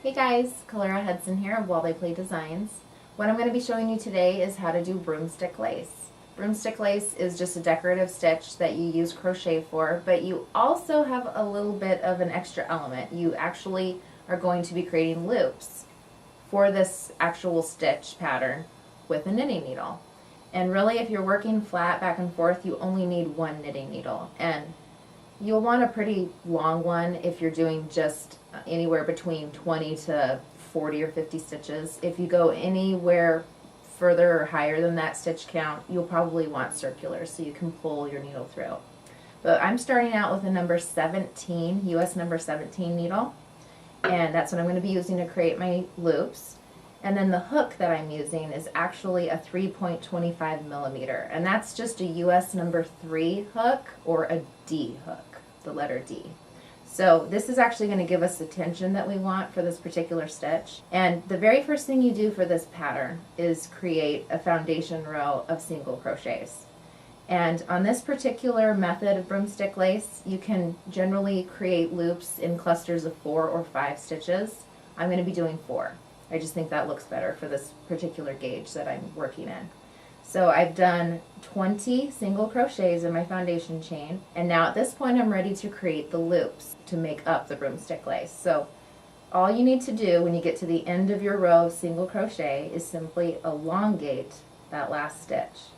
Hey guys, Kalurah Hudson here of While They Play Designs. What I'm going to be showing you today is how to do broomstick lace. Broomstick lace is just a decorative stitch that you use crochet for, but you also have a little bit of an extra element. You actually are going to be creating loops for this actual stitch pattern with a knitting needle. And really, if you're working flat back and forth, you only need one knitting needle. And you'll want a pretty long one if you're doing just anywhere between 20 to 40 or 50 stitches. If you go anywhere further or higher than that stitch count, you'll probably want circular so you can pull your needle through. But I'm starting out with a number 17, US number 17 needle, and that's what I'm going to be using to create my loops. And then the hook that I'm using is actually a 3.25 millimeter, and that's just a US number 3 hook or a D hook, the letter D. So this is actually going to give us the tension that we want for this particular stitch. And the very first thing you do for this pattern is create a foundation row of single crochets. And on this particular method of broomstick lace, you can generally create loops in clusters of 4 or 5 stitches. I'm going to be doing 4. I just think that looks better for this particular gauge that I'm working in. So I've done 20 single crochets in my foundation chain, and now at this point I'm ready to create the loops to make up the broomstick lace. So all you need to do when you get to the end of your row of single crochet is simply elongate that last stitch.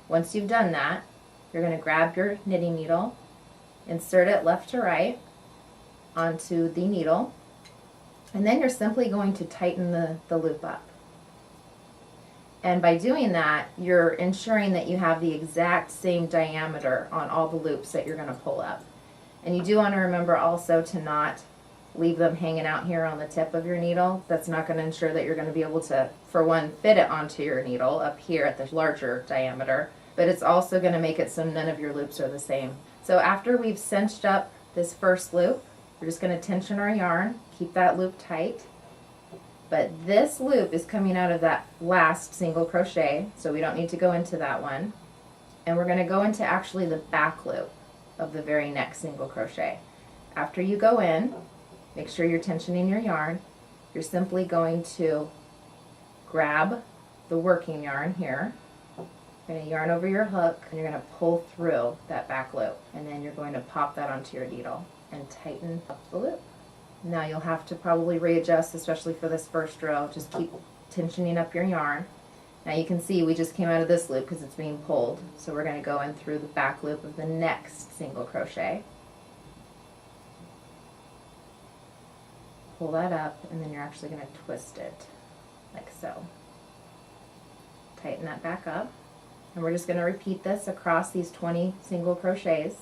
Once you've done that, you're going to grab your knitting needle, insert it left to right onto the needle, and then you're simply going to tighten the loop up. And by doing that, you're ensuring that you have the exact same diameter on all the loops that you're going to pull up. And you do want to remember also to not leave them hanging out here on the tip of your needle. That's not going to ensure that you're going to be able to, for one, fit it onto your needle up here at the larger diameter, but it's also going to make it so none of your loops are the same. So after we've cinched up this first loop, we're just going to tension our yarn, keep that loop tight. But this loop is coming out of that last single crochet, so we don't need to go into that one. And we're going to go into actually the back loop of the very next single crochet. After you go in, make sure you're tensioning your yarn. You're simply going to grab the working yarn here. You're going to yarn over your hook, and you're going to pull through that back loop. And then you're going to pop that onto your needle and tighten up the loop. Now you'll have to probably readjust, especially for this first row. Just keep tensioning up your yarn. Now you can see we just came out of this loop because it's being pulled. So we're going to go in through the back loop of the next single crochet. Pull that up, and then you're actually going to twist it like so. Tighten that back up. And we're just going to repeat this across these 20 single crochets.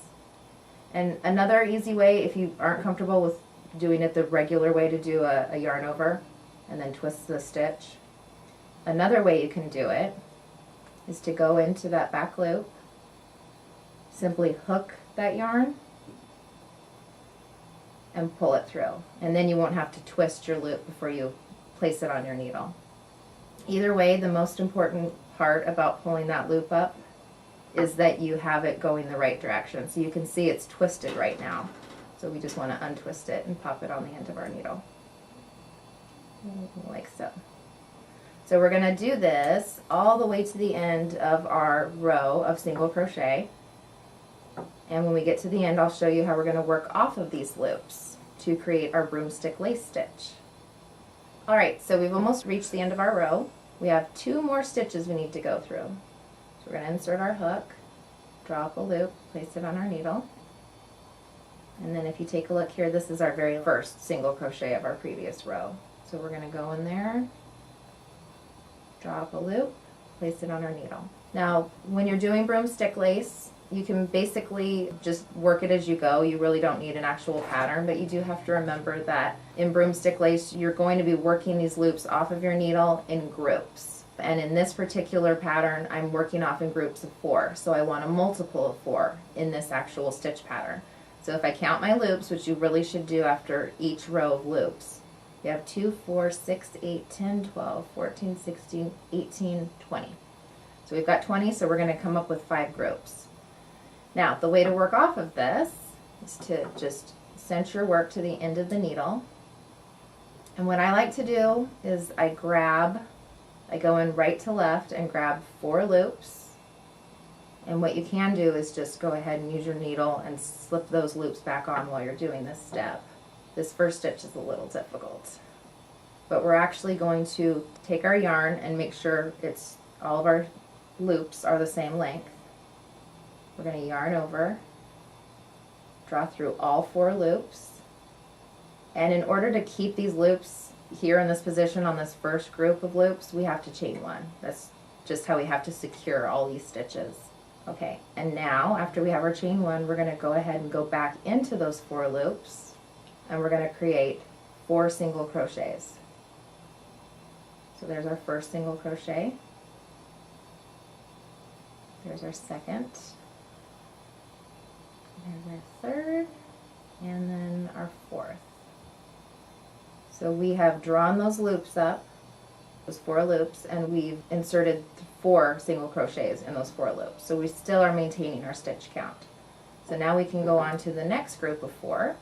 And another easy way, if you aren't comfortable with doing it the regular way to do a yarn over and then twist the stitch, another way you can do it is to go into that back loop, simply hook that yarn and pull it through, and then you won't have to twist your loop before you place it on your needle. Either way, the most important part about pulling that loop up is that you have it going the right direction. So you can see it's twisted right now. So we just want to untwist it and pop it on the end of our needle, like so. So we're going to do this all the way to the end of our row of single crochet. And when we get to the end, I'll show you how we're going to work off of these loops to create our broomstick lace stitch. Alright, so we've almost reached the end of our row. We have 2 more stitches we need to go through. So we're going to insert our hook, draw up a loop, place it on our needle. And then if you take a look here, this is our very first single crochet of our previous row. So we're going to go in there, draw up a loop, place it on our needle. Now, when you're doing broomstick lace, you can basically just work it as you go. You really don't need an actual pattern, but you do have to remember that in broomstick lace, you're going to be working these loops off of your needle in groups. And in this particular pattern, I'm working off in groups of 4. So I want a multiple of 4 in this actual stitch pattern. So if I count my loops, which you really should do after each row of loops, you have 2, 4, 6, 8, 10, 12, 14, 16, 18, 20. So we've got 20, so we're going to come up with 5 groups. Now, the way to work off of this is to just cinch your work to the end of the needle, And what I like to do is I go in right to left and grab 4 loops. And what you can do is just go ahead and use your needle and slip those loops back on while you're doing this step. This first stitch is a little difficult. But we're actually going to take our yarn and make sure all of our loops are the same length. We're going to yarn over, draw through all 4 loops. And in order to keep these loops here in this position on this first group of loops, we have to chain 1. That's just how we have to secure all these stitches. Okay, and now after we have our chain 1, we're going to go ahead and go back into those 4 loops, and we're going to create 4 single crochets. So there's our first single crochet. There's our second. There's our third, and then our fourth. So we have drawn those loops up, those 4 loops, and we've inserted 4 single crochets in those 4 loops. So we still are maintaining our stitch count. So now we can go on to the next group of 4.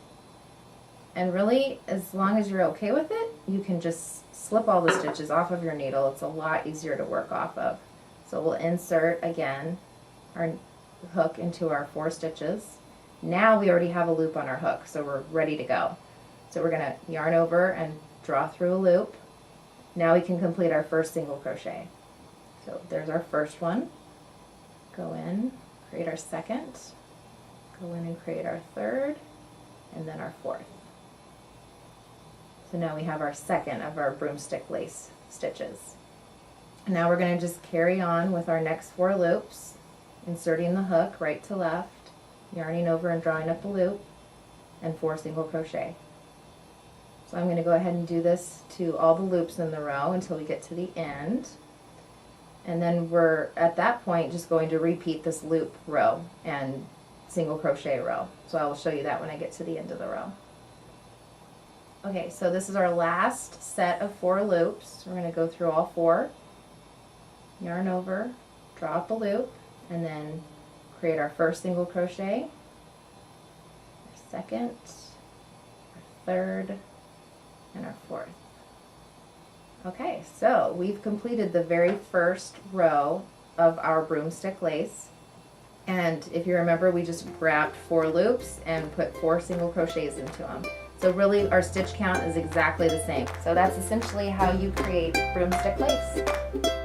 And really, as long as you're okay with it, you can just slip all the stitches off of your needle. It's a lot easier to work off of. So we'll insert again our hook into our 4 stitches. Now we already have a loop on our hook, so we're ready to go. So we're going to yarn over and draw through a loop. Now we can complete our first single crochet. So there's our first one. Go in, create our second, go in and create our third, and then our fourth. So now we have our second of our broomstick lace stitches. And now we're going to just carry on with our next 4 loops, inserting the hook right to left, yarning over and drawing up a loop, and 4 single crochet. So I'm going to go ahead and do this to all the loops in the row until we get to the end. And then we're at that point just going to repeat this loop row and single crochet row. So I will show you that when I get to the end of the row. Okay, so this is our last set of 4 loops. We're going to go through all 4, yarn over, draw up a loop, and then create our first single crochet, our second, our third, and our fourth. Okay, so we've completed the very first row of our broomstick lace. And if you remember, we just grabbed 4 loops and put 4 single crochets into them. So really our stitch count is exactly the same. So that's essentially how you create broomstick lace.